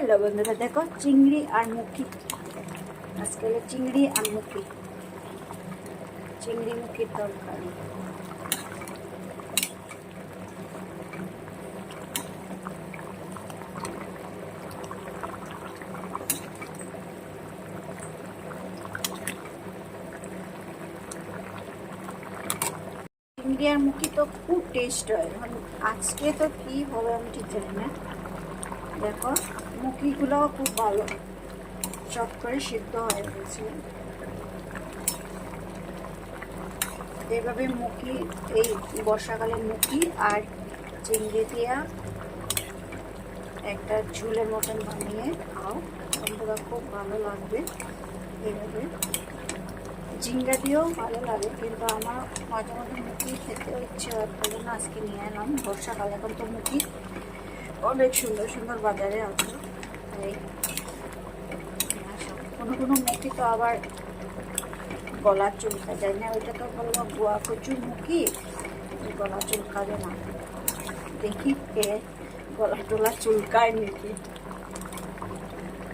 Hello বন্ধুরা, দেখো চিংড়ি আর মুখি। আজকে হলো চিংড়ি আর মুখি, চিংড়ি মুখির তরকারি। চিংড়ি আর মুখি তো খুব টেস্ট হয়। আজকে তো কি হবে আমি ঠিক জানি না। দেখো মুখিগুলোও খুব ভালো চট করে সিদ্ধ হয়ে গেছে। এইভাবে মুখি, এই বর্ষাকালে মুখি আর চিংড়ি দিয়া একটা ঝুলের মতন বানিয়ে খাও, বন্ধুরা খুব ভালো লাগবে। এইভাবে ঝিঙ্গা দিয়েও ভালো লাগে, কিন্তু আমার মাঝে মাঝে মুখি খেতে ইচ্ছে হয়, তাই জন্য আজকে নিয়ে এলাম। বর্ষাকাল, এখন তো মুখি অনেক সুন্দর সুন্দর বাজারে আছে। এই কোনো কোনো মুখি তো আবার গলা চুলকা যায় না, ওইটা তো বলবো গুয়া কচুর মুখি, গলা চুলকাবে না। দেখি কে গলা টোলা চুলকায় নাকি।